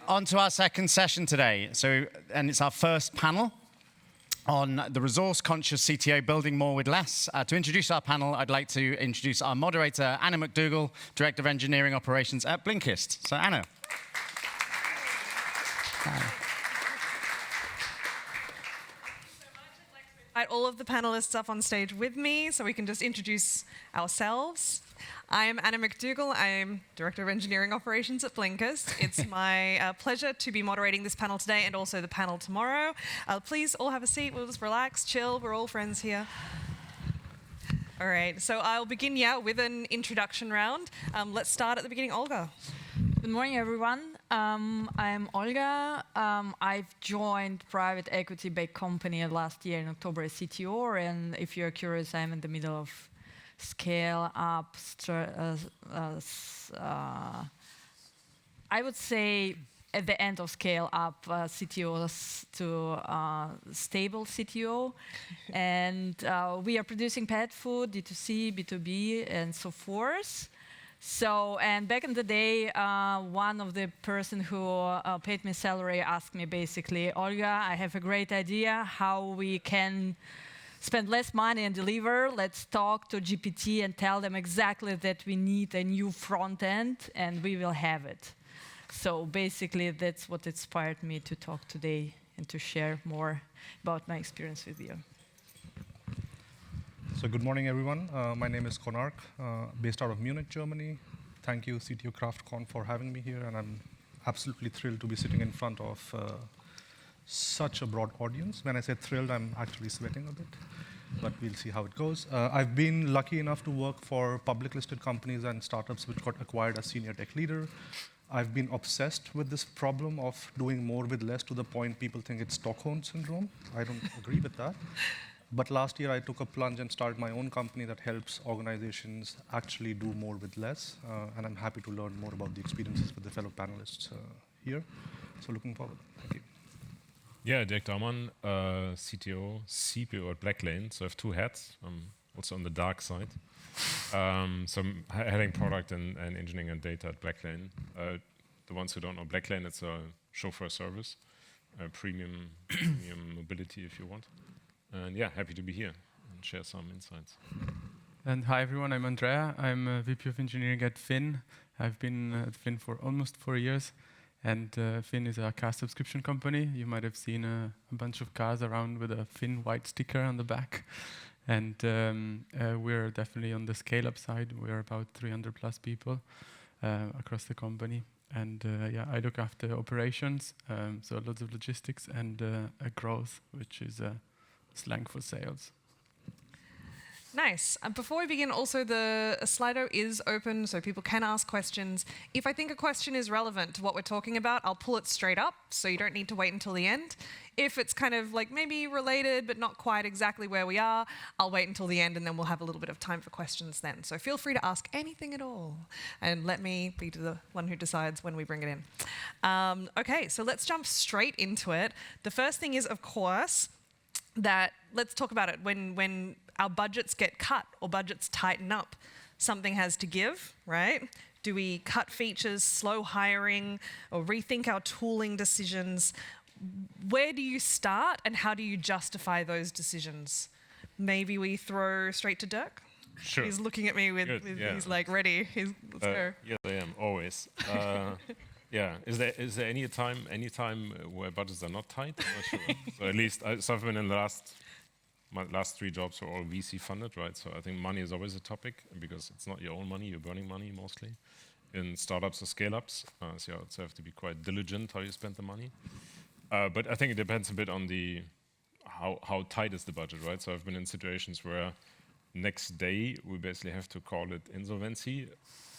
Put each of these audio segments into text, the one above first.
On to our second session today. And it's our first panel on the resource-conscious CTO building more with less. To introduce our panel, I'd like to introduce our moderator, Anna McDougall, Director of Engineering Operations at Blinkist. So, Anna. Invite all of the panelists up on stage with me so we can just introduce ourselves. I'm Anna McDougall. I'm Director of Engineering Operations at Blinkist. It's my pleasure to be moderating this panel today and also the panel tomorrow. Please all have a seat. We'll just relax, chill. We're all friends here. All right, so I'll begin with an introduction round. Let's start at the beginning. Olga. Good morning, everyone. I'm Olga. I've joined private equity-backed company last year in October as CTO, and if you're curious, I'm in the middle of scale up. I would say at the end of scale up CTOs to stable CTO, and we are producing pet food, D2C, B2B, and so forth. So, and back in the day, one of the person who paid me salary asked me basically, Olga, I have a great idea how we can spend less money and deliver. Let's talk to GPT and tell them exactly that we need a new front end and we will have it. So basically, that's what inspired me to talk today and to share more about my experience with you. So good morning, everyone. My name is Konark, based out of Munich, Germany. Thank you, CTO Craft for having me here, and I'm absolutely thrilled to be sitting in front of such a broad audience. When I say thrilled, I'm actually sweating a bit, but we'll see how it goes. I've been lucky enough to work for public listed companies and startups which got acquired as senior tech leader. I've been obsessed with this problem of doing more with less to the point people think it's Stockholm syndrome. I don't agree with that. But last year, I took a plunge and started my own company that helps organizations actually do more with less. And I'm happy to learn more about the experiences with the fellow panelists here. So looking forward. Thank you. Yeah, Dirk Daumann, CTO, CPO at Blacklane. So I have two hats. I'm also on the dark side. So I'm heading product and engineering and data at Blacklane. The ones who don't know Blacklane, it's a chauffeur service, premium mobility if you want. And yeah, happy to be here and share some insights. And hi everyone, I'm Andrea. I'm a VP of Engineering at Finn. I've been at Finn for almost 4 years. And Finn is a car subscription company. You might have seen a bunch of cars around with a Finn white sticker on the back. And we're definitely on the scale-up side. We're about 300 plus people across the company. And yeah, I look after operations, so lots of logistics and growth, which is slang for sales. Nice. Before we begin, also the Slido is open so people can ask questions. If I think a question is relevant to what we're talking about, I'll pull it straight up, so you don't need to wait until the end. If it's kind of like maybe related but not quite exactly where we are, I'll wait until the end and then we'll have a little bit of time for questions then. So feel free to ask anything at all and let me be the one who decides when we bring it in. Okay, so let's jump straight into it. The first thing is, of course, that let's talk about it. When our budgets get cut or budgets tighten up, something has to give, right? Do we cut features, slow hiring, or rethink our tooling decisions? Where do you start and how do you justify those decisions? Maybe we throw straight to Dirk? Sure. He's looking at me with yeah. He's like, ready, let's go. Yes, I am, always. Yeah, is there any time where budgets are not tight? I'm not sure. So at least, so I've been in my last 3 jobs are all VC funded, right? So I think money is always a topic because it's not your own money, you're burning money mostly. In startups or scale-ups, so you also have to be quite diligent how you spend the money. But I think it depends a bit on how tight is the budget, right? So I've been in situations where next day we basically have to call it insolvency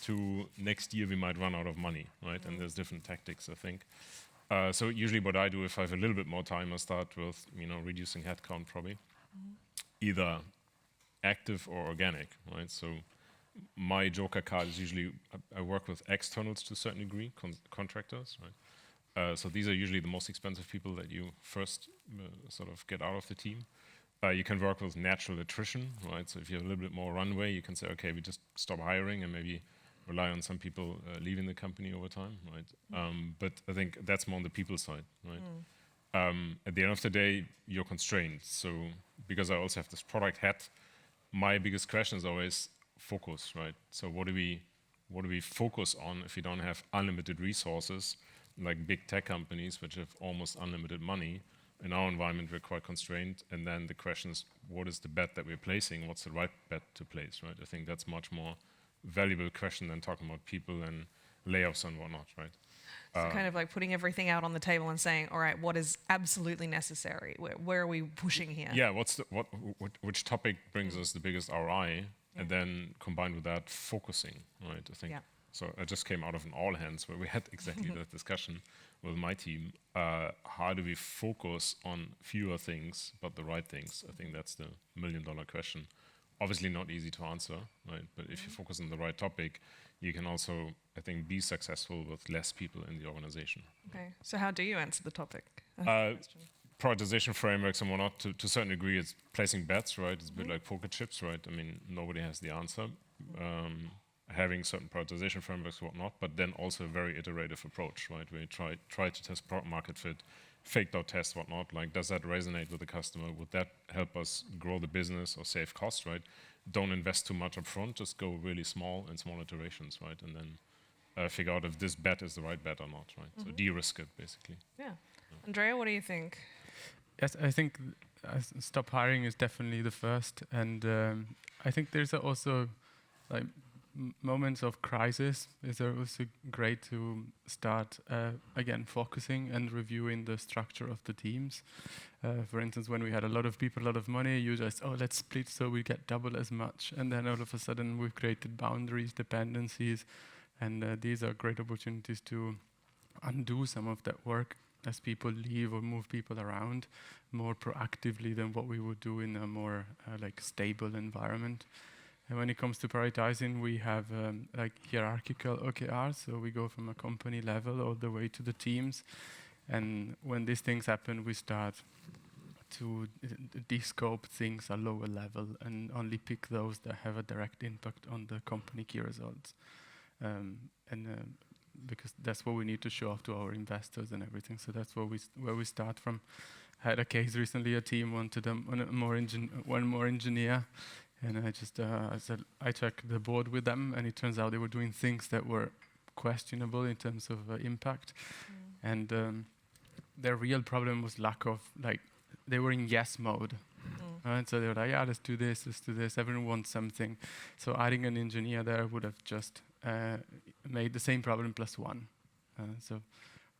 to next year we might run out of money, right? And there's different tactics, I think. So usually what I do if I have a little bit more time, I start with reducing headcount probably, either active or organic, right? So my joker card is usually I work with externals to a certain degree, contractors, right? So these are usually the most expensive people that you first sort of get out of the team. You can work with natural attrition, right? So if you have a little bit more runway, you can say, okay, we just stop hiring and maybe rely on some people leaving the company over time, right? But I think that's more on the people side, right? At the end of the day, you're constrained. So because I also have this product hat, my biggest question is always focus, right? So what do we focus on if you don't have unlimited resources, like big tech companies, which have almost unlimited money? In our environment, we're quite constrained. And then the question is, what is the bet that we're placing? What's the right bet to place, right? I think that's much more valuable question than talking about people and layoffs and whatnot, right? So kind of like putting everything out on the table and saying, all right, what is absolutely necessary? Where are we pushing here? Yeah, which topic brings us the biggest ROI? And then combined with that, focusing, right? I think. Yeah. So I just came out of an all hands where we had exactly that discussion with my team. How do we focus on fewer things, but the right things? I think that's the million-dollar question. Obviously not easy to answer, right? But if you focus on the right topic, you can also, I think, be successful with less people in the organization. Okay. So how do you answer the topic? Prioritization frameworks and whatnot, to a certain degree, it's placing bets, right? It's a bit like poker chips, right? I mean, nobody has the answer. Having certain prioritization frameworks and whatnot, but then also a very iterative approach, right? Where you try to test product market fit, faked out test, whatnot. Like, does that resonate with the customer? Would that help us grow the business or save costs, right? Don't invest too much up front, just go really small in small iterations, right? And then figure out if this bet is the right bet or not, right? So de-risk it, basically. Yeah. Andrea, what do you think? Yes, I think stop hiring is definitely the first, and I think there's also like moments of crisis. It's also great to start again focusing and reviewing the structure of the teams. For instance, when we had a lot of people, a lot of money, you just let's split so we get double as much, and then all of a sudden we've created boundaries, dependencies, and these are great opportunities to undo some of that work as people leave or move people around more proactively than what we would do in a more like stable environment. And when it comes to prioritizing, we have like hierarchical OKRs, so we go from a company level all the way to the teams. And when these things happen, we start to de-scope things at lower level and only pick those that have a direct impact on the company key results. Because that's what we need to show off to our investors and everything. So that's where we start from. I had a case recently, a team wanted one more engineer, and I said I checked the board with them, and it turns out they were doing things that were questionable in terms of impact. And their real problem was lack of, like, they were in yes mode. And so they were like, yeah, let's do this, everyone wants something. So adding an engineer there would have just made the same problem plus one. So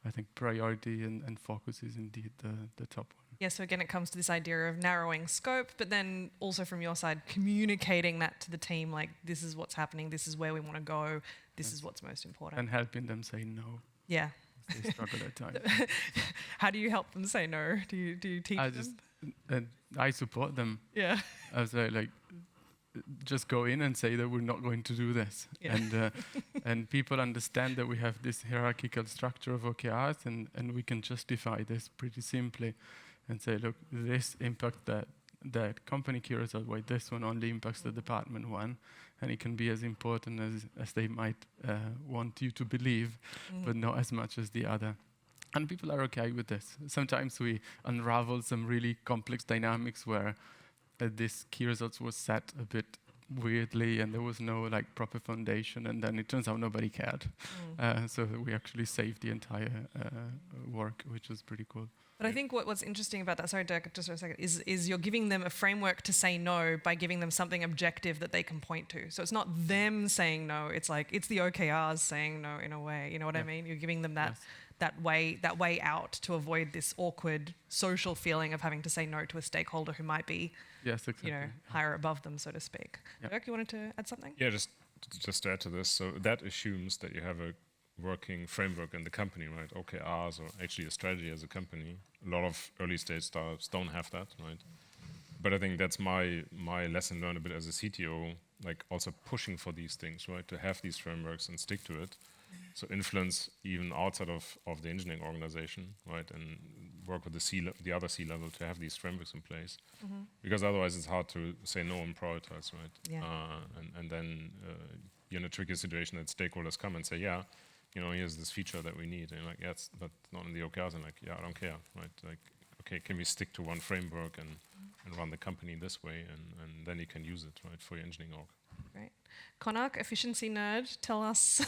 I think priority and focus is indeed the top one. Yeah, so again, it comes to this idea of narrowing scope, but then also from your side, communicating that to the team, like, this is what's happening, this is where we want to go, this is what's most important. And helping them say no. Yeah. They struggle at times. How do you help them say no? Do you teach them? I support them. Yeah. I was like, just go in and say that we're not going to do this. Yeah. And people understand that we have this hierarchical structure of OKRs, and we can justify this pretty simply and say, look, this impacts that company key result, while this one only impacts the department one, and it can be as important as they might want you to believe, but not as much as the other. And people are okay with this. Sometimes we unravel some really complex dynamics where this key results was set a bit weirdly, and there was no like proper foundation, and then it turns out nobody cared. So we actually saved the entire work, which was pretty cool. But I think what's interesting about that, sorry, Dirk, just for a second, is you're giving them a framework to say no by giving them something objective that they can point to. So it's not them saying no, it's like, it's the OKRs saying no in a way, you know what I mean? You're giving them that way out to avoid this awkward social feeling of having to say no to a stakeholder who might be, higher above them, so to speak. Yeah. Dirk, you wanted to add something? Yeah, just to add to this. So that assumes that you have a working framework in the company, right? OKRs, or actually a strategy as a company. A lot of early stage startups don't have that, right? But I think that's my lesson learned a bit as a CTO, like also pushing for these things, right? To have these frameworks and stick to it. So influence even outside of the engineering organization, right? And work with the other C-level to have these frameworks in place. Because otherwise it's hard to say no and prioritize, right? Yeah. And then you're in a tricky situation that stakeholders come and say, yeah, here's this feature that we need. And you're like, yeah, but not in the OKRs. And like, yeah, I don't care, right? Like, okay, can we stick to one framework and run the company this way? And then you can use it, right, for your engineering org. Great. Konark, efficiency nerd, tell us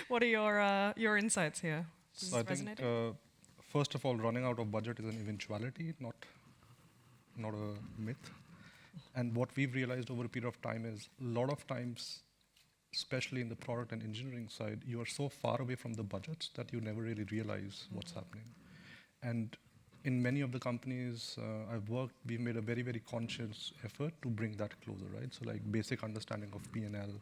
what are your insights here? So I think, first of all, running out of budget is an eventuality, not a myth. And what we've realized over a period of time is a lot of times, especially in the product and engineering side, you are so far away from the budgets that you never really realize what's happening. And in many of the companies I've worked, we've made a very, very conscious effort to bring that closer, right? So like basic understanding of P&L.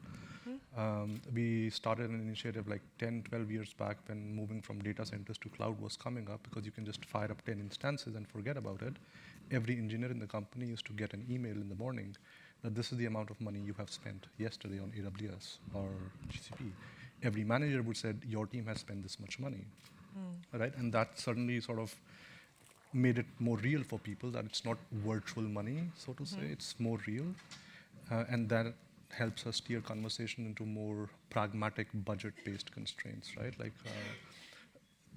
We started an initiative like 10, 12 years back when moving from data centers to cloud was coming up, because you can just fire up 10 instances and forget about it. Every engineer in the company used to get an email in the morning that this is the amount of money you have spent yesterday on AWS or GCP. Every manager would say, your team has spent this much money, right? And that certainly sort of made it more real for people, that it's not virtual money, so to say, it's more real. And that helps us steer conversation into more pragmatic budget-based constraints, right? Like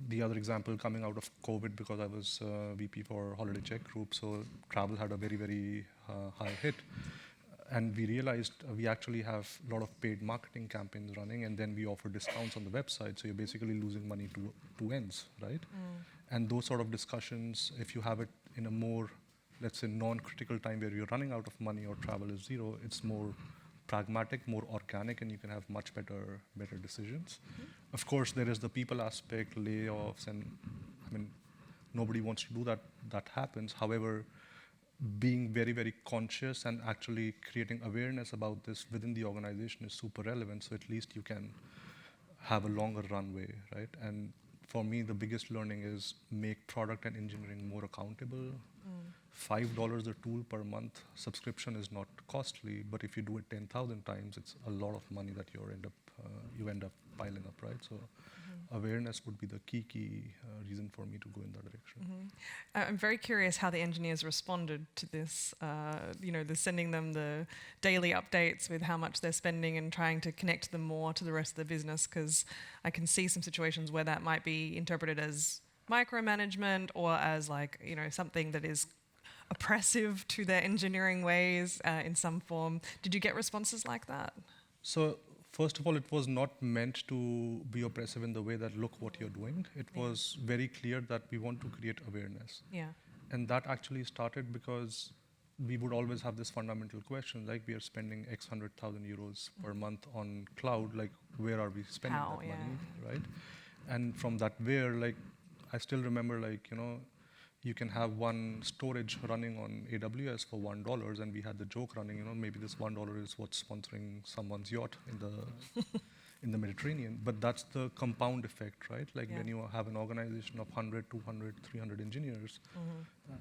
the other example coming out of COVID, because I was VP for Holiday Check Group, so travel had a very, very high hit. And we realized we actually have a lot of paid marketing campaigns running, and then we offer discounts on the website, so you're basically losing money to two ends, right? And those sort of discussions, if you have it in a more, let's say, non-critical time where you're running out of money or travel is zero, it's more pragmatic, more organic, and you can have much better decisions. Of course, there is the people aspect, layoffs, and I mean, nobody wants to do that. That happens. However, being very, very conscious and actually creating awareness about this within the organization is super relevant, so at least you can have a longer runway, right? And for me, the biggest learning is make product and engineering more accountable. $5 a tool per month subscription is not costly, but if you do it 10,000 times, it's a lot of money that you end up piling up, right? So awareness would be the key reason for me to go in that direction. I'm very curious how the engineers responded to this. They're sending them the daily updates with how much they're spending and trying to connect them more to the rest of the business, because I can see some situations where that might be interpreted as micromanagement or as something that is oppressive to their engineering ways in some form. Did you get responses like that? So first of all, it was not meant to be oppressive in the way that, look what you're doing. It was very clear that we want to create awareness. Yeah. And that actually started because we would always have this fundamental question, like we are spending X 100,000 euros per month on cloud, like where are we spending that money, right? And from that I still remember you can have one storage running on AWS for $1, and we had the joke running, maybe this $1 is what's sponsoring someone's yacht in the Mediterranean. But that's the compound effect, right? When you have an organization of 100, 200, 300 engineers,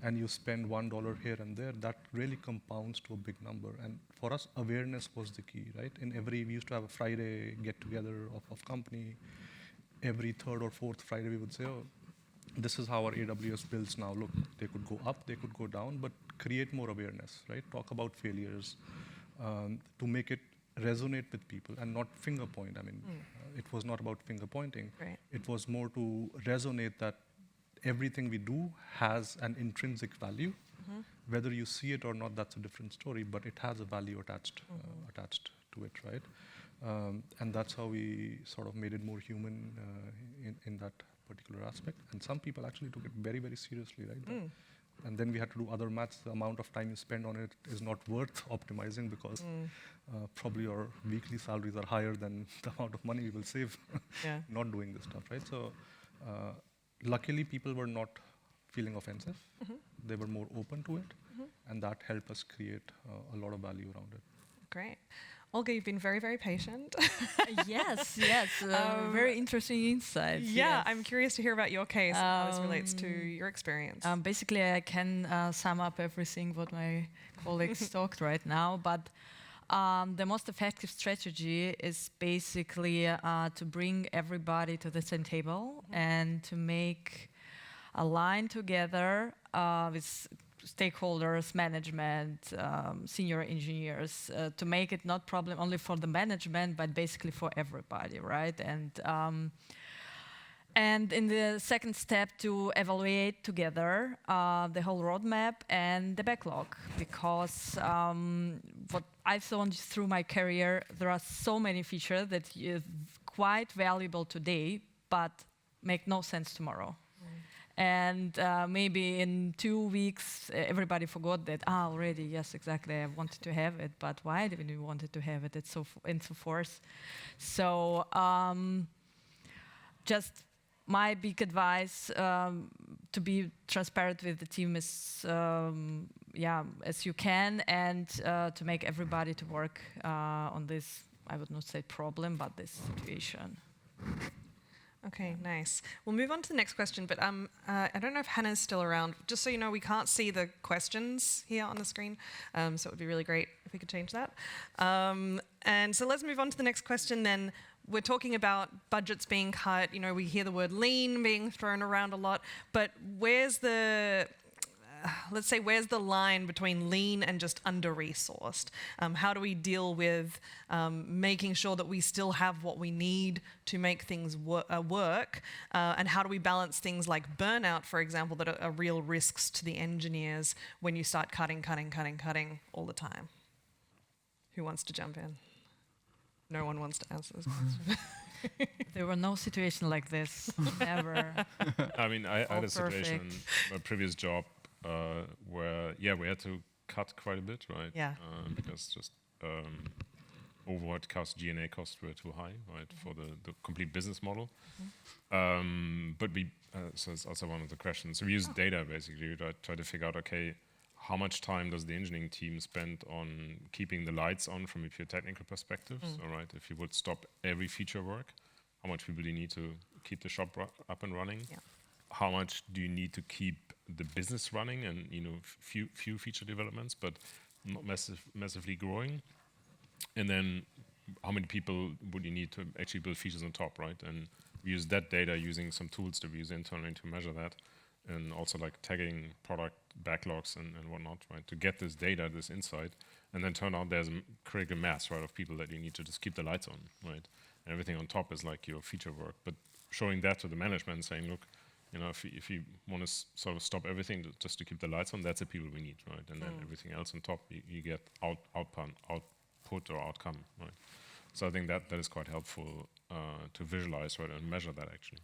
and you spend $1 here and there, that really compounds to a big number. And for us, awareness was the key, right? We used to have a Friday get-together of company. Every third or fourth Friday, we would say, oh, this is how our AWS builds now. Look, they could go up, they could go down, but create more awareness, right? Talk about failures to make it resonate with people and not finger point. I mean, it was not about finger pointing. Right. It was more to resonate that everything we do has an intrinsic value. Whether you see it or not, that's a different story, but it has a value attached to it, right? And that's how we sort of made it more human in that particular aspect. And some people actually took it very, very seriously, right? And then we had to do other maths. The amount of time you spend on it is not worth optimizing, because probably your weekly salaries are higher than the amount of money you will save not doing this stuff, right? So luckily, people were not feeling offensive. They were more open to it, and that helped us create a lot of value around it. Great. Olga, you've been very, very patient. Yes. Very interesting insights. Yeah, yes. I'm curious to hear about your case and how this relates to your experience. Basically, I can sum up everything what my colleagues talked right now, but the most effective strategy is basically to bring everybody to the same table and to make a line together with stakeholders, management, senior engineers, to make it not problem only for the management, but basically for everybody, right? And in the second step, to evaluate together the whole roadmap and the backlog, because what I've seen through my career, there are so many features that are quite valuable today, but make no sense tomorrow. And maybe in 2 weeks, everybody forgot that, already, yes, exactly, I wanted to have it, but why didn't we wanted to have it, and so forth. So just my big advice to be transparent with the team is, as you can, and to make everybody to work on this, I would not say problem, but this situation. Okay, nice. We'll move on to the next question, but I don't know if Hannah's still around. Just so you know, we can't see the questions here on the screen, so it would be really great if we could change that. And so let's move on to the next question then. We're talking about budgets being cut. You know, we hear the word lean being thrown around a lot, but where's the where's the line between lean and just under-resourced? How do we deal with making sure that we still have what we need to make things work? And how do we balance things like burnout, for example, that are real risks to the engineers when you start cutting all the time? Who wants to jump in? No one wants to answer this question. There were no situation like this, never. I mean, I had a situation perfect. in my previous job where, we had to cut quite a bit, right? Yeah. Because just overhead costs, G&A costs were too high, right, for the complete business model. But so it's also one of the questions. So we use data, basically, to try to figure out, okay, how much time does the engineering team spend on keeping the lights on from a pure technical perspective? So, right, if you would stop every feature work, how much people do you need to keep the shop up and running? Yeah. How much do you need to keep the business running and, few feature developments, but not massively growing? And then how many people would you need to actually build features on top, right? And we use that data using some tools that we use internally to measure that, and also like tagging product backlogs and whatnot, right? To get this data, this insight, and then turn out there's a critical mass, right, of people that you need to just keep the lights on, right? And everything on top is like your feature work. But showing that to the management, saying, look, if you want to sort of stop everything just to keep the lights on, that's the people we need, right? And then everything else on top, you get output or outcome, right? So I think that is quite helpful to visualize, right, and measure that actually.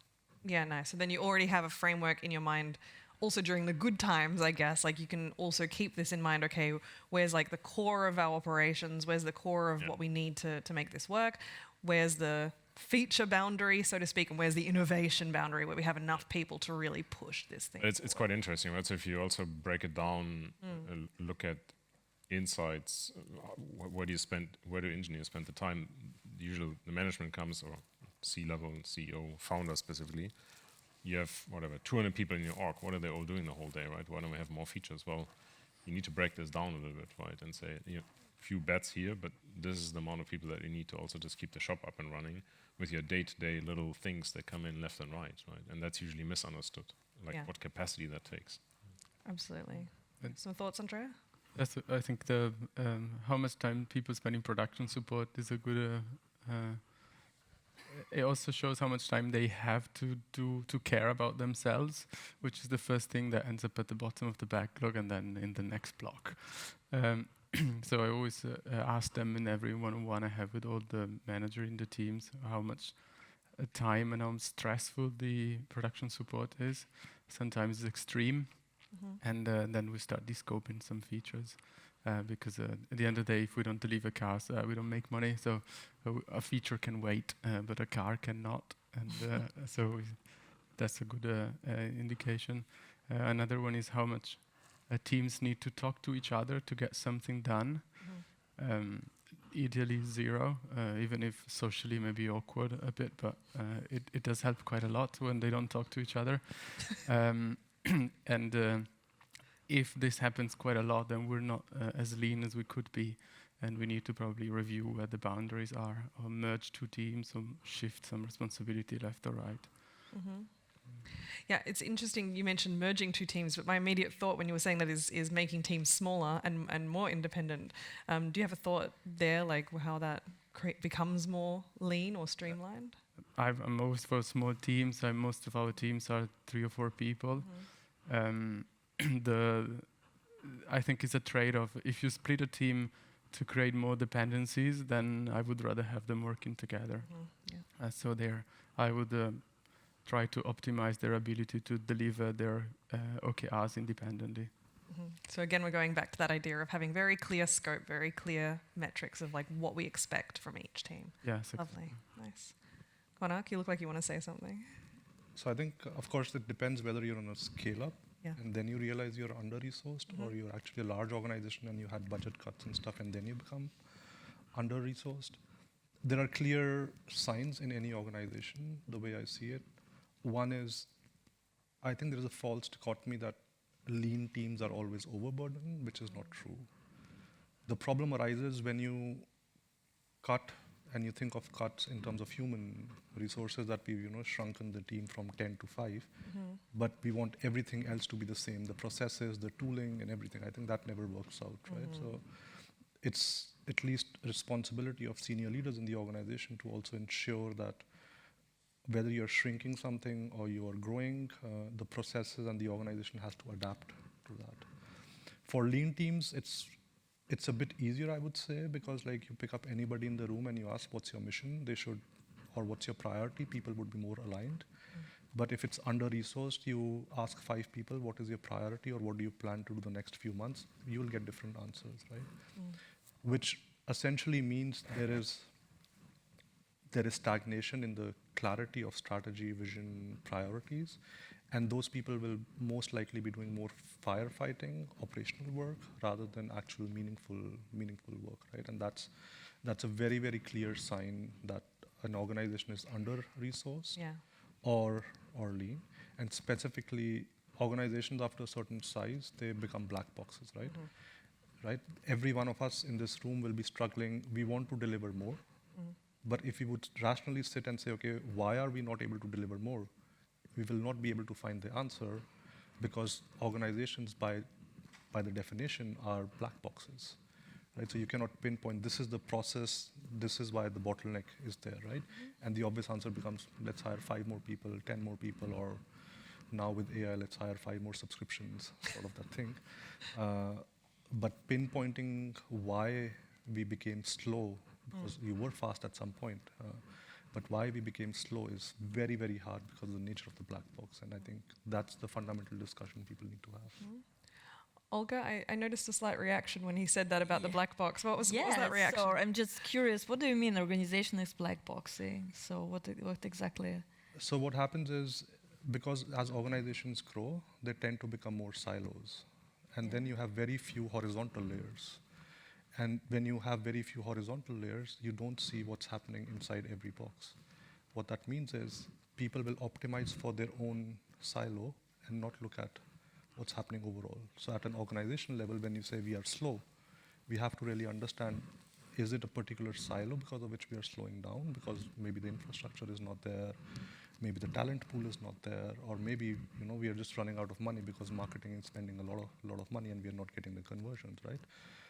Yeah, nice. So then you already have a framework in your mind also during the good times, I guess. Like you can also keep this in mind, okay, where's like the core of our operations? Where's the core of what we need to make this work? Where's the feature boundary, so to speak, and where's the innovation boundary where we have enough people to really push this thing? It's quite interesting, right? So if you also break it down, look at insights, where do engineers spend the time? Usually the management comes, or C-level, CEO, founder specifically. You have, 200 people in your org. What are they all doing the whole day, right? Why don't we have more features? Well, you need to break this down a little bit, right? And say, few bets here, but this is the amount of people that you need to also just keep the shop up and running with your day-to-day little things that come in left and right? And that's usually misunderstood, what capacity that takes. Absolutely. Some thoughts, Andrea? Yes, I think how much time people spend in production support is a good. It also shows how much time they have to care about themselves, which is the first thing that ends up at the bottom of the backlog and then in the next block. So I always ask them in every one-on-one I have with all the manager in the teams how much time and how stressful the production support is. Sometimes it's extreme, and then we start descoping some features. Because at the end of the day, if we don't deliver cars, we don't make money. So a feature can wait, but a car cannot. And so that's a good indication. Another one is how much teams need to talk to each other to get something done. Ideally 0, even if socially maybe awkward a bit, but it does help quite a lot when they don't talk to each other. If this happens quite a lot, then we're not as lean as we could be, and we need to probably review where the boundaries are, or merge 2 teams, or shift some responsibility left or right. Yeah, it's interesting you mentioned merging two teams, but my immediate thought when you were saying that is making teams smaller and more independent. Do you have a thought there, like how that becomes more lean or streamlined? I'm always for small teams. Most of our teams are 3 or 4 people. I think it's a trade-off. If you split a team to create more dependencies, then I would rather have them working together. So there, I would try to optimize their ability to deliver their OKRs independently. So again, we're going back to that idea of having very clear scope, very clear metrics of like what we expect from each team. Yes. Lovely, nice. Konark, you look like you want to say something. So I think, of course, it depends whether you're on a scale-up, and then you realize you're under-resourced, or you're actually a large organization and you had budget cuts and stuff, and then you become under-resourced. There are clear signs in any organization, the way I see it. One is, I think there is a false dichotomy that lean teams are always overburdened, which is not true. The problem arises when you cut, and you think of cuts in terms of human resources, that we've shrunken the team from 10 to 5, but we want everything else to be the same, the processes, the tooling, and everything. I think that never works out, right? So it's at least a responsibility of senior leaders in the organization to also ensure that whether you're shrinking something or you are growing, the processes and the organization has to adapt to that. For lean teams, it's a bit easier, I would say, because like you pick up anybody in the room and you ask, what's your mission? They should, or what's your priority? People would be more aligned. But if it's under-resourced, you ask 5 people, what is your priority or what do you plan to do the next few months? You will get different answers, right? Which essentially means there is stagnation in the clarity of strategy, vision, priorities, and those people will most likely be doing more firefighting, operational work, rather than actual meaningful work, right? And that's a very, very clear sign that an organization is under-resourced or lean. And specifically, organizations after a certain size, they become black boxes, right? Right? Every one of us in this room will be struggling. We want to deliver more. But if we would rationally sit and say, okay, why are we not able to deliver more? We will not be able to find the answer, because organizations, by the definition, are black boxes, right? So you cannot pinpoint, this is the process, this is why the bottleneck is there, right? And the obvious answer becomes, let's hire 5 more people, 10 more people, or now with AI, let's hire 5 more subscriptions, sort of that thing. But pinpointing why we became slow, because we were fast at some point, but why we became slow is very, very hard because of the nature of the black box. And I think that's the fundamental discussion people need to have. Olga, I noticed a slight reaction when he said that about the black box. What was that reaction? So I'm just curious, what do you mean organization is black boxing? So what exactly? So what happens is, because as organizations grow, they tend to become more silos. And then you have very few horizontal layers. And when you have very few horizontal layers, you don't see what's happening inside every box. What that means is people will optimize for their own silo and not look at what's happening overall. So at an organizational level, when you say we are slow, we have to really understand, is it a particular silo because of which we are slowing down? Because maybe the infrastructure is not there, maybe the talent pool is not there, or maybe we are just running out of money because marketing is spending a lot of money and we are not getting the conversions, right?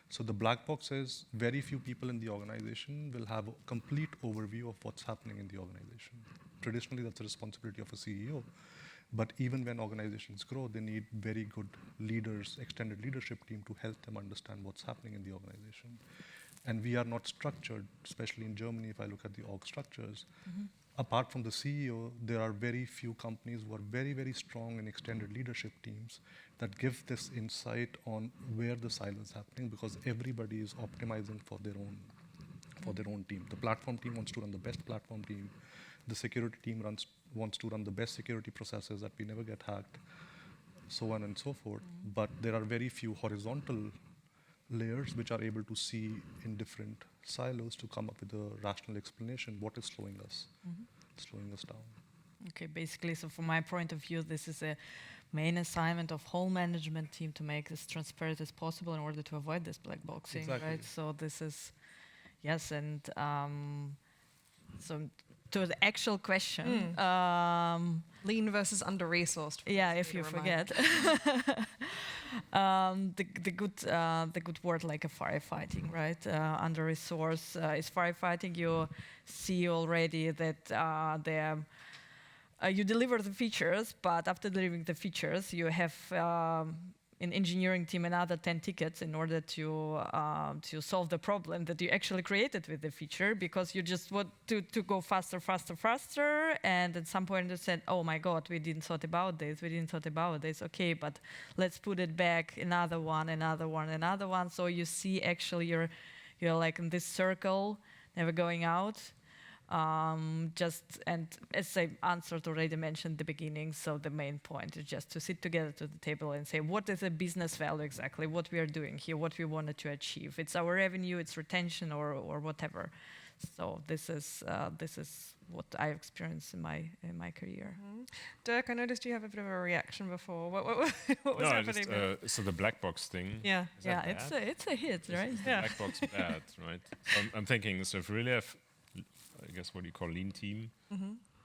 So the black box is very few people in the organization will have a complete overview of what's happening in the organization. Traditionally, that's the responsibility of a CEO. But even when organizations grow, they need very good leaders, extended leadership team to help them understand what's happening in the organization. And we are not structured, especially in Germany, if I look at the org structures. Apart from the CEO, there are very few companies who are very, very strong in extended leadership teams that give this insight on where the silo is happening, because everybody is optimizing for their own team. The platform team wants to run the best platform team. The security team wants to run the best security processes that we never get hacked, so on and so forth. But there are very few horizontal layers which are able to see in different silos to come up with a rational explanation what is slowing us down. Okay, basically, so from my point of view, this is a main assignment of whole management team to make this transparent as possible in order to avoid this black boxing, Exactly. right? So this is, yes, and so to the actual question. Lean versus under-resourced. Yeah, if you forget. The good word like a firefighting, right? Under resource is firefighting. You see already that you deliver the features, but after delivering the features, you have in engineering team another 10 tickets in order to solve the problem that you actually created with the feature, because you just want to go faster, and at some point you said, oh my god, we didn't thought about this, okay, but let's put it back, another one, so you see actually you're like in this circle, never going out. And as I answered already mentioned at the beginning, so the main point is just to sit together to the table and say, what is the business value exactly, what we are doing here, what we wanted to achieve. It's our revenue, it's retention, or whatever. So this is what I experienced in my career. Dirk, I noticed you have a bit of a reaction before. What was happening there? So the black box thing. Yeah. It's a hit, right? Is the black box bad, right? So I'm thinking, so if you really have, I guess what you call lean team, if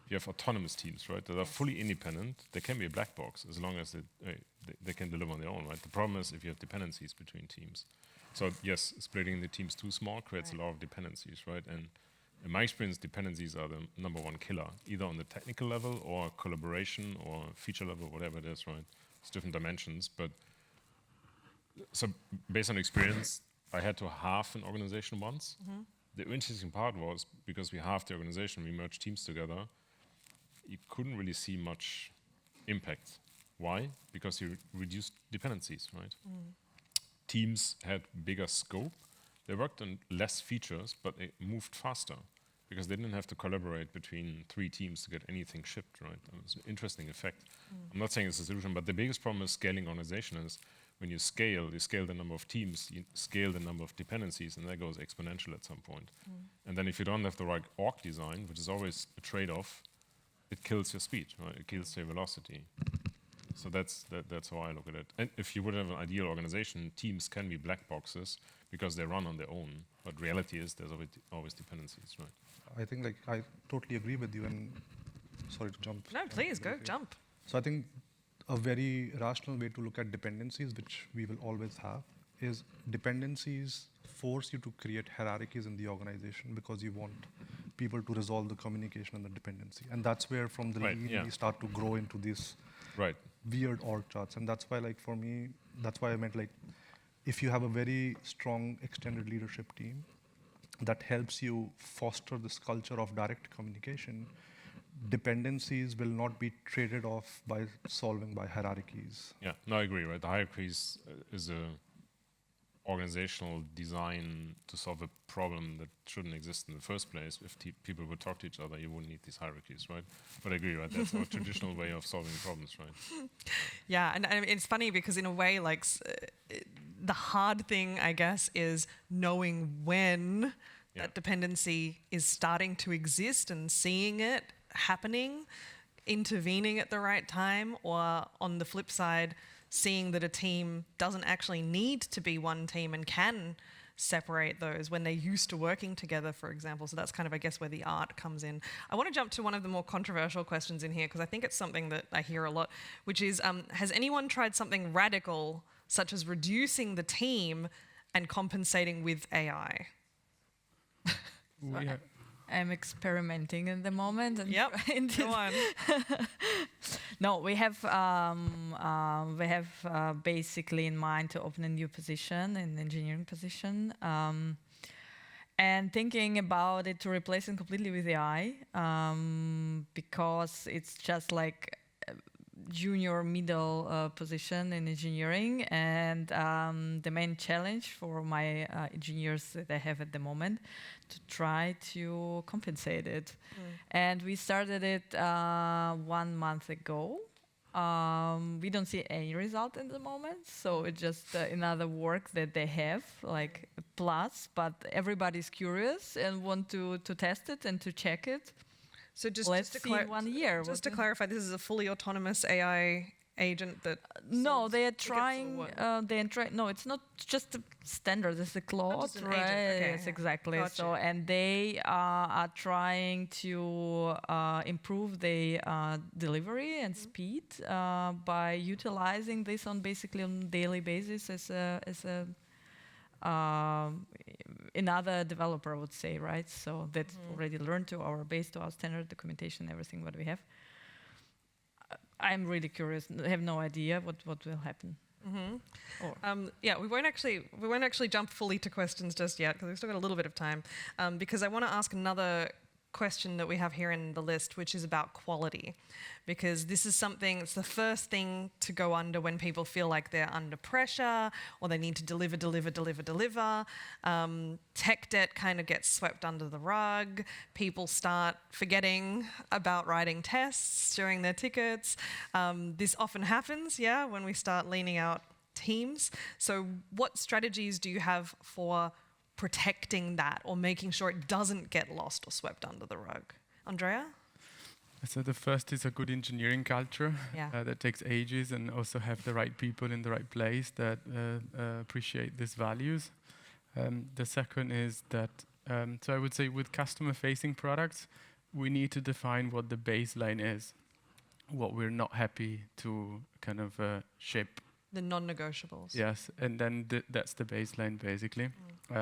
you have autonomous teams, right, that are fully independent, they can be a black box as long as they can deliver on their own, right? The problem is if you have dependencies between teams. So yes, splitting the teams too small creates a lot of dependencies, right? And in my experience, dependencies are the number one killer, either on the technical level or collaboration or feature level, whatever it is, right? It's different dimensions, but so based on experience, I had to halve an organization once. The interesting part was, because we halved the organization, we merged teams together, you couldn't really see much impact. Why? Because you reduced dependencies, right? Teams had bigger scope. They worked on less features, but they moved faster because they didn't have to collaborate between 3 teams to get anything shipped, right? It was an interesting effect. I'm not saying it's a solution, but the biggest problem is scaling organization is when you scale the number of teams, you scale the number of dependencies, and that goes exponential at some point. And then if you don't have the right org design, which is always a trade-off, it kills your speed, right? It kills your velocity. So that's how I look at it. And if you would have an ideal organization, teams can be black boxes because they run on their own. But reality is there's always dependencies, right? I think I totally agree with you, and sorry to jump. No, please go, jump. So I think a very rational way to look at dependencies, which we will always have, is dependencies force you to create hierarchies in the organization because you want people to resolve the communication and the dependency. And that's where from the lean we start to grow into these weird org charts. And that's why, like, for me, that's why I meant, like, if you have a very strong extended leadership team that helps you foster this culture of direct communication, dependencies will not be traded off by solving by hierarchies. Yeah, no, I agree, right? The hierarchies is a organizational design to solve a problem that shouldn't exist in the first place. If people would talk to each other, you wouldn't need these hierarchies, right? But I agree, right? That's our traditional way of solving problems, right? Yeah, and it's funny because in a way, like, the hard thing, I guess, is knowing when that dependency is starting to exist and seeing it happening, intervening at the right time, or on the flip side, seeing that a team doesn't actually need to be one team and can separate those when they're used to working together, for example. So that's kind of, I guess, where the art comes in. I want to jump to one of the more controversial questions in here because I think it's something that I hear a lot, which is, has anyone tried something radical, such as reducing the team and compensating with AI? I'm experimenting in the moment. And go on. No, we have basically in mind to open a new position, an engineering position, and thinking about it to replace it completely with AI, because it's just like junior middle position in engineering, and the main challenge for my engineers that I have at the moment to try to compensate it. And we started it 1 month ago. We don't see any result in the moment, so it's just another work that they have, like a plus, but everybody's curious and want to test it and to check it. So let's see in 1 year. Just to clarify, this is a fully autonomous AI agent that No, solves they are tickets or trying. what? No, it's not just a standard. It's a clause, just an right? agent, okay, Yes, yeah. exactly. Gotcha. So, and they are trying to improve the delivery and speed by utilizing this on basically on daily basis as a another developer, I would say, right? So that's already learned to our base, to our standard documentation, everything what we have. I'm really curious. I have no idea what will happen. Yeah, we won't actually jump fully to questions just yet because we've still got a little bit of time. Because I want to ask another question that we have here in the list, which is about quality, because this is something. It's the first thing to go under when people feel like they're under pressure or they need to deliver. Tech debt kind of gets swept under the rug. People start forgetting about writing tests during their tickets. This often happens, when we start leaning out teams. So what strategies do you have for protecting that or making sure it doesn't get lost or swept under the rug? Andrea? So the first is a good engineering culture that takes ages, and also have the right people in the right place that appreciate these values. The second is that, so I would say with customer-facing products, we need to define what the baseline is, what we're not happy to kind of ship. The non-negotiables. Yes, and then that's the baseline, basically.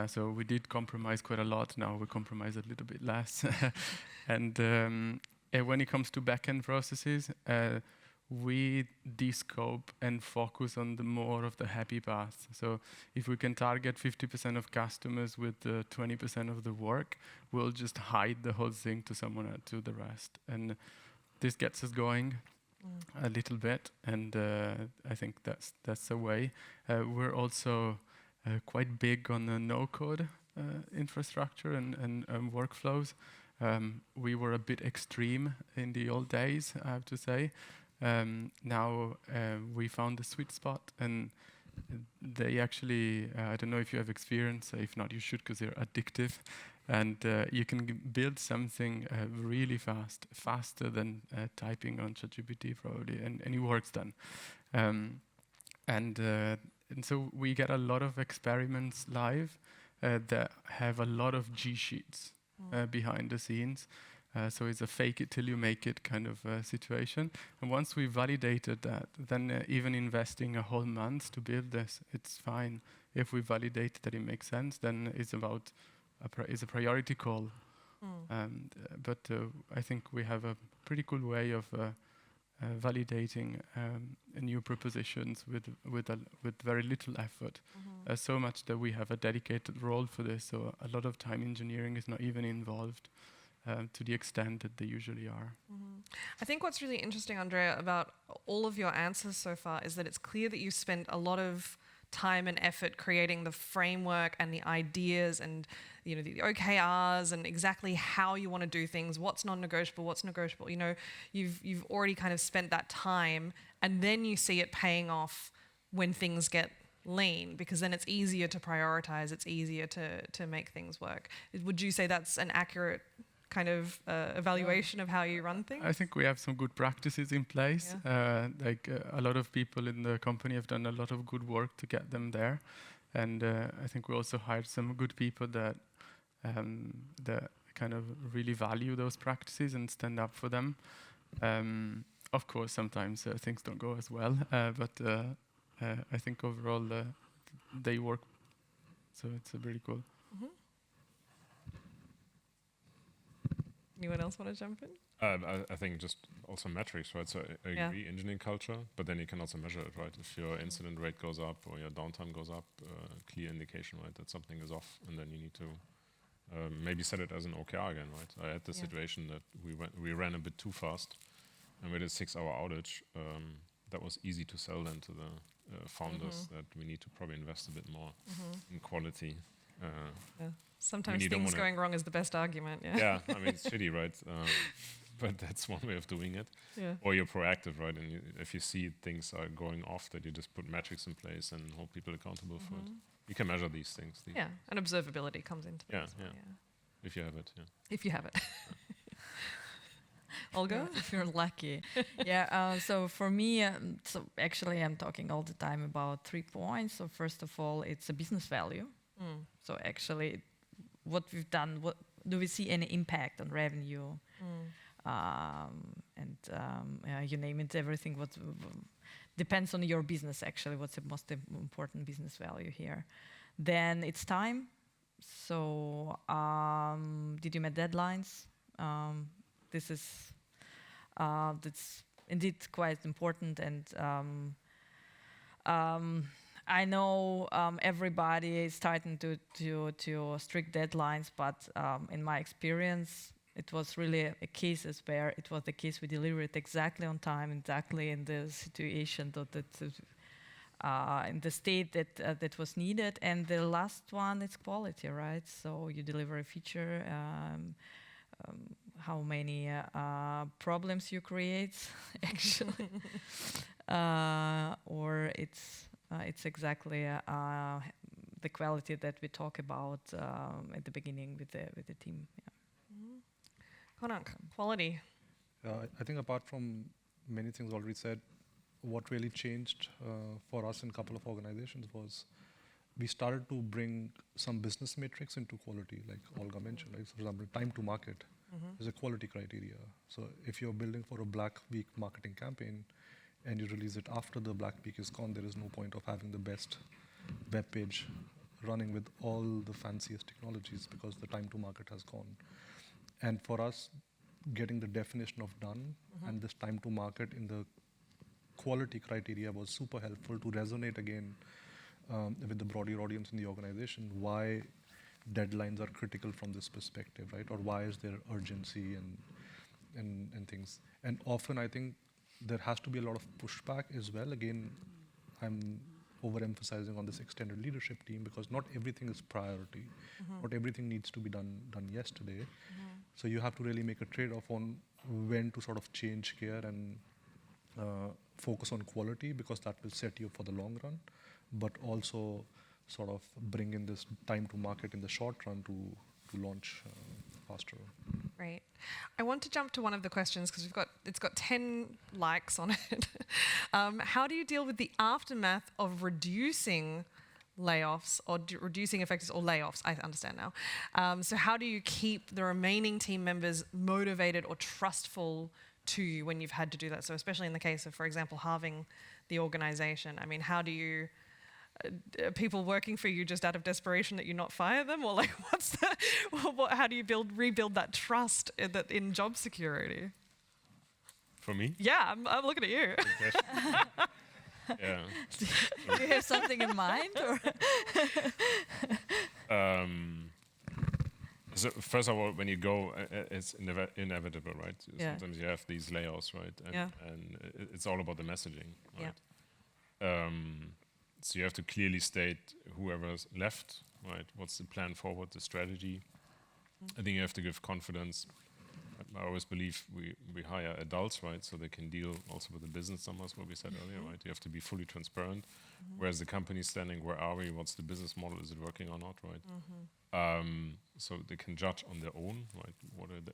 So we did compromise quite a lot. Now we compromise a little bit less. And when it comes to backend processes, we de-scope and focus on the more of the happy path. So if we can target 50% of customers with 20% of the work, we'll just hide the whole thing to someone else, to the rest. And this gets us going a little bit, and I think that's the way. We're also quite big on the no-code infrastructure and workflows. We were a bit extreme in the old days, I have to say. Now we found the sweet spot, and they actually, I don't know if you have experience, if not you should, because they're addictive. And you can build something really fast, faster than typing on ChatGPT probably, and it works then. And so we get a lot of experiments live that have a lot of G sheets behind the scenes. So it's a fake it till you make it kind of situation. And once we validated that, then even investing a whole month to build this, it's fine. If we validate that it makes sense, then it's about is a priority call. But I think we have a pretty cool way of validating new propositions with very little effort. So much that we have a dedicated role for this. So a lot of time engineering is not even involved to the extent that they usually are. I think what's really interesting, Andrea, about all of your answers so far is that it's clear that you spent a lot of time and effort creating the framework and the ideas and the OKRs and exactly how you want to do things, what's non-negotiable, what's negotiable. You've already kind of spent that time, and then you see it paying off when things get lean, because then it's easier to prioritize, it's easier to make things work. Would you say that's an accurate kind of evaluation of how you run things? I think we have some good practices in place. A lot of people in the company have done a lot of good work to get them there. And I think we also hired some good people that kind of really value those practices and stand up for them. Of course, sometimes things don't go as well, but I think overall they work. So it's really cool. Anyone else want to jump in? I think just also metrics, right? So I agree, engineering culture, but then you can also measure it, right? If your incident rate goes up or your downtime goes up, clear indication, right, that something is off, and then you need to maybe set it as an OKR again, right? I had the situation that we ran a bit too fast, and we did a 6-hour outage. That was easy to sell then to the founders that we need to probably invest a bit more in quality. Sometimes things going wrong is the best argument. Yeah, I mean, it's shitty, right? But that's one way of doing it. Or you're proactive, right? And if you see things are going off, that you just put metrics in place and hold people accountable for it. You can measure these things. And observability comes into this. If you have it, If you have it. Olga? If you're lucky. Yeah, so for me, so actually I'm talking all the time about 3 points. So first of all, it's a business value. So actually, what we've done, what do we see any impact on revenue? You name it, everything what depends on your business actually, what's the most important business value here. Then it's time. So did you meet deadlines? This is that's indeed quite important, and I know everybody is starting to strict deadlines, but in my experience, it was really a cases where it was the case we delivered exactly on time, exactly in the situation in the state that was needed. And the last one is quality, right? So you deliver a feature, how many problems you create, actually, or it's exactly the quality that we talk about at the beginning with the team. Yeah. Konark, quality. I think apart from many things already said, what really changed for us in a couple of organizations was we started to bring some business metrics into quality, like Olga mentioned. Like, for example, time to market is a quality criteria. So if you're building for a Black Week marketing campaign and you release it after the Black Week is gone, there is no point of having the best web page running with all the fanciest technologies because the time to market has gone. And for us, getting the definition of done and this time to market in the quality criteria was super helpful to resonate again with the broader audience in the organization, why deadlines are critical from this perspective, right? Or why is there urgency and things. And often I think there has to be a lot of pushback as well. Again, I'm overemphasizing on this extended leadership team because not everything is priority. Not everything needs to be done yesterday. So you have to really make a trade-off on when to sort of change gear and focus on quality because that will set you for the long run, but also sort of bring in this time to market in the short run to launch faster. Great. I want to jump to one of the questions because it's got 10 likes on it. How do you deal with the aftermath of reducing layoffs or reducing effectiveness or layoffs? I understand now. So how do you keep the remaining team members motivated or trustful to you when you've had to do that? So especially in the case of, for example, halving the organization. I mean, how do you people working for you just out of desperation that you not fire them, or like how do you rebuild that trust in job security? For me? Yeah, I'm looking at you. Yeah. Do you have something in mind? Or So first of all, when you go, it's inevitable, right? Yeah. Sometimes you have these layoffs, right? And it's all about the messaging, right? So you have to clearly state whoever's left, right? What's the plan forward, the strategy? I think you have to give confidence. I always believe we hire adults, right? So they can deal also with the business numbers, what we said earlier, right? You have to be fully transparent. Where's the company standing? Where are we? What's the business model? Is it working or not, right? So they can judge on their own, right?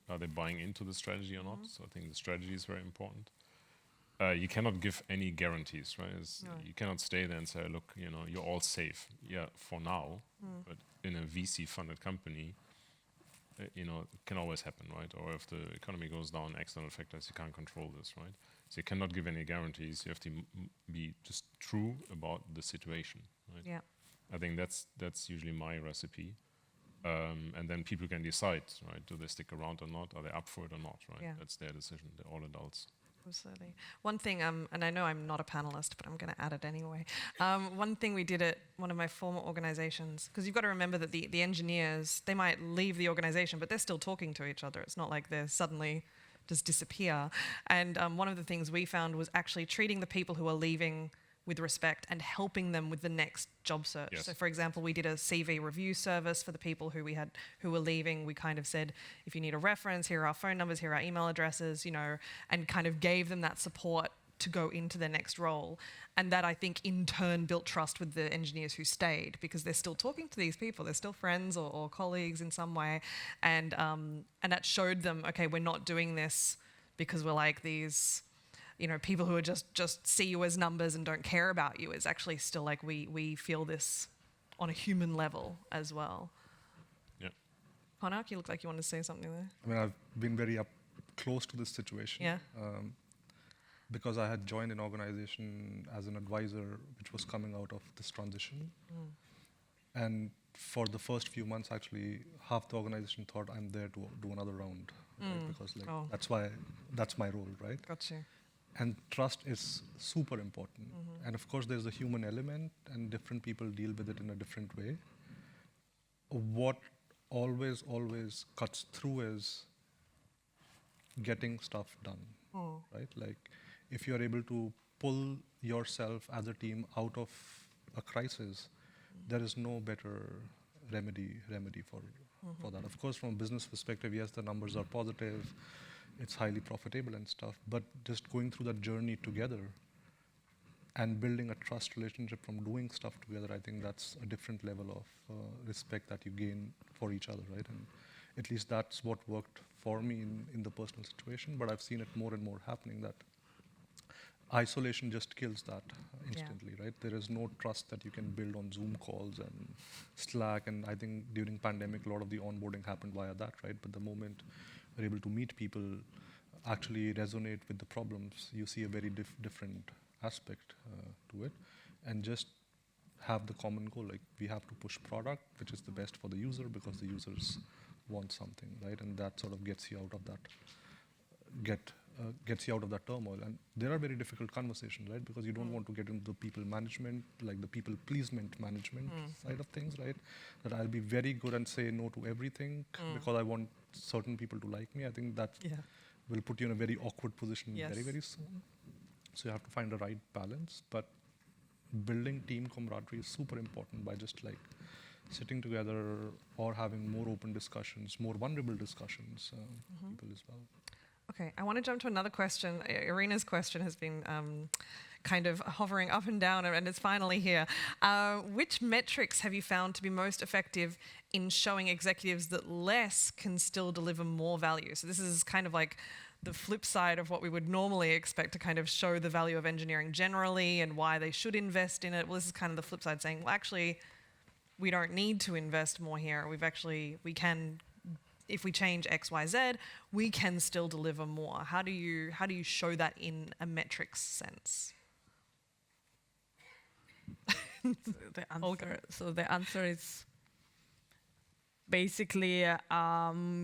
Are they buying into the strategy or not? So I think the strategy is very important. You cannot give any guarantees, right? You cannot stay there and say, look, you're all safe. Yeah, for now. But in a VC-funded company, it can always happen, right? Or if the economy goes down, external factors, you can't control this, right? So you cannot give any guarantees. You have to be just true about the situation, right? Yeah. I think that's usually my recipe. And then people can decide, right? Do they stick around or not? Are they up for it or not, right? Yeah. That's their decision. They're all adults. Absolutely. One thing, and I know I'm not a panelist, but I'm going to add it anyway. One thing we did at one of my former organizations, because you've got to remember that the engineers, they might leave the organization, but they're still talking to each other. It's not like they're suddenly just disappear. And one of the things we found was actually treating the people who are leaving with respect and helping them with the next job search. Yes. So for example, we did a CV review service for the people who were leaving. We kind of said, if you need a reference, here are our phone numbers, here are our email addresses, and kind of gave them that support to go into their next role. And that, I think, in turn built trust with the engineers who stayed, because they're still talking to these people. They're still friends or colleagues in some way. And that showed them, okay, we're not doing this because we're like these, people who are just see you as numbers and don't care about you. It's actually still like we feel this on a human level as well. Yeah. Konark, you look like you wanted to say something there. I mean, I've been very up close to this situation. Yeah. Because I had joined an organization as an advisor, which was coming out of this transition. And for the first few months, actually, half the organization thought I'm there to do another round, right? Because that's my role, right? Got you. And trust is super important. And of course, there's a human element, and different people deal with it in a different way. What always cuts through is getting stuff done, right? Like, if you're able to pull yourself as a team out of a crisis, there is no better remedy for that. Of course, from a business perspective, yes, the numbers are positive, it's highly profitable and stuff, but just going through that journey together and building a trust relationship from doing stuff together, I think that's a different level of respect that you gain for each other, right? And at least that's what worked for me in the personal situation, but I've seen it more and more happening, that isolation just kills that instantly, right? There is no trust that you can build on Zoom calls and Slack, and I think during pandemic, a lot of the onboarding happened via that, right? But the moment you're able to meet people, actually resonate with the problems, you see a very different aspect to it, and just have the common goal, like we have to push product, which is the best for the user because the users want something, right? And that sort of gets you out of that, gets you out of that turmoil. And there are very difficult conversations, right? Because you don't want to get into the people management, like the people pleasement management side of things, right? That I'll be very good and say no to everything because I want certain people to like me. I think that will put you in a very awkward position very, very soon. So you have to find the right balance. But building team camaraderie is super important by just like sitting together or having more open discussions, more vulnerable discussions, people as well. Okay, I want to jump to another question. Irina's question has been kind of hovering up and down, and it's finally here. Which metrics have you found to be most effective in showing executives that less can still deliver more value? So this is kind of like the flip side of what we would normally expect to kind of show the value of engineering generally and why they should invest in it. Well, this is kind of the flip side, saying, well, actually, we don't need to invest more here. We can, if we change X, Y, Z, we can still deliver more. How do you show that in a metrics sense? The answer is basically,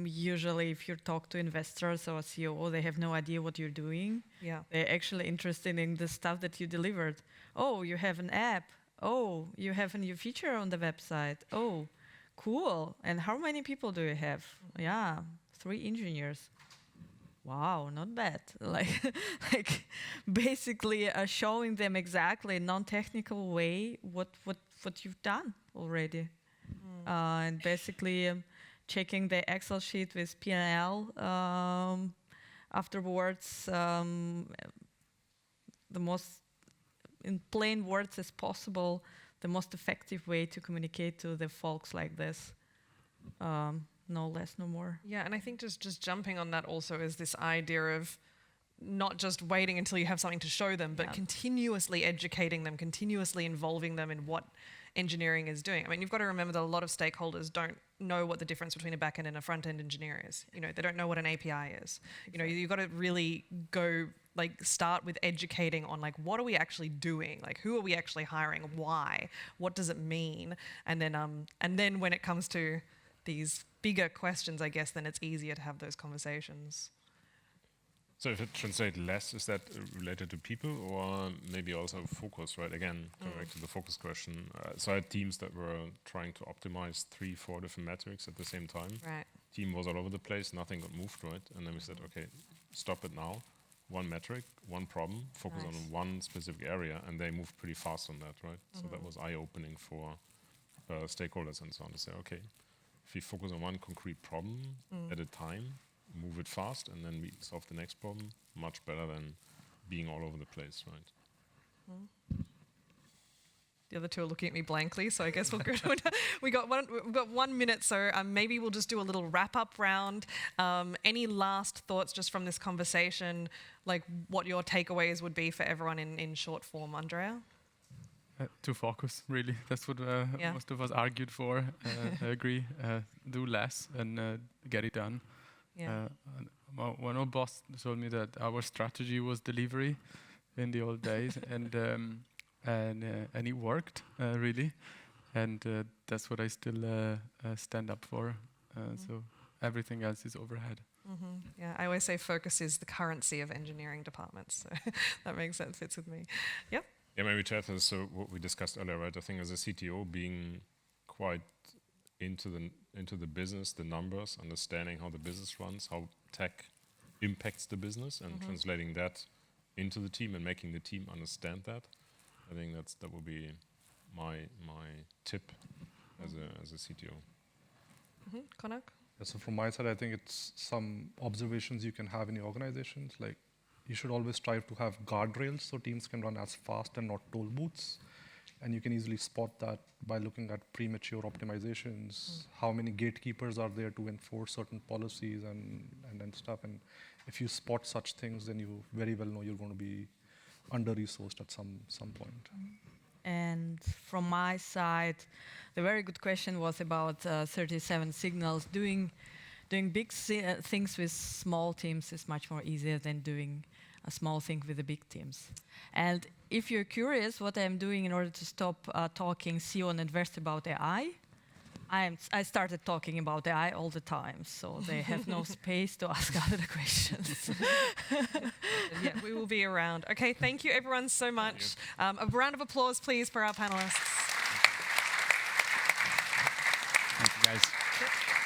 usually if you talk to investors or CEO, they have no idea what you're doing. Yeah. They're actually interested in the stuff that you delivered. Oh, you have an app. Oh, you have a new feature on the website. Oh, cool. And how many people do you have? Yeah, 3 engineers. Wow, not bad. Like basically showing them exactly in non-technical way what you've done already. And basically checking the Excel sheet with P&L afterwards, the most, in plain words as possible, the most effective way to communicate to the folks like this. No less, no more. Yeah, and I think just jumping on that also is this idea of not just waiting until you have something to show them, but continuously educating them, continuously involving them in what engineering is doing. I mean, you've got to remember that a lot of stakeholders don't know what the difference between a back-end and a front-end engineer is. They don't know what an API is. You've got to really go, start with educating on, what are we actually doing? Who are we actually hiring? Why? What does it mean? And then when it comes to these bigger questions, I guess, then it's easier to have those conversations. So if it translates less, is that related to people or maybe also focus, right? Again, going back to the focus question. So I had teams that were trying to optimize 3-4 different metrics at the same time. Right. Team was all over the place, nothing got moved, right? And then we said, okay, stop it now. One metric, one problem, focus on one specific area, and they moved pretty fast on that, right? So that was eye-opening for stakeholders and so on to say, okay, if we focus on one concrete problem at a time, move it fast, and then we solve the next problem, much better than being all over the place, right? The other two are looking at me blankly, so I guess we'll go to we've got 1 minute, so maybe we'll just do a little wrap-up round. Any last thoughts just from this conversation, like what your takeaways would be for everyone in short form, Andrea? To focus, really. That's what most of us argued for. I agree. Do less and get it done. Yeah. One old boss told me that our strategy was delivery in the old days, and it worked really, and that's what I still stand up for. So everything else is overhead. Yeah, I always say focus is the currency of engineering departments. So that makes sense. Fits with me. Yep. Yeah, maybe to add to this, so what we discussed earlier, right? I think as a CTO, being quite into the business, the numbers, understanding how the business runs, how tech impacts the business, and translating that into the team and making the team understand that. I think that would be my tip as a CTO. Konak? Yeah, so from my side, I think it's some observations you can have in your organizations. Like, you should always strive to have guardrails so teams can run as fast and not toll booths. And you can easily spot that by looking at premature optimizations, how many gatekeepers are there to enforce certain policies and stuff. And if you spot such things, then you very well know you're going to be under-resourced at some point. And from my side, the very good question was about 37 signals. Doing big things with small teams is much more easier than doing a small thing with the big teams. And if you're curious what I'm doing in order to stop talking CEO and adverse about AI, I started talking about AI all the time, so they have no space to ask other questions. Yeah, we will be around. Okay, thank you everyone so much. A round of applause, please, for our panelists. Thank you, guys.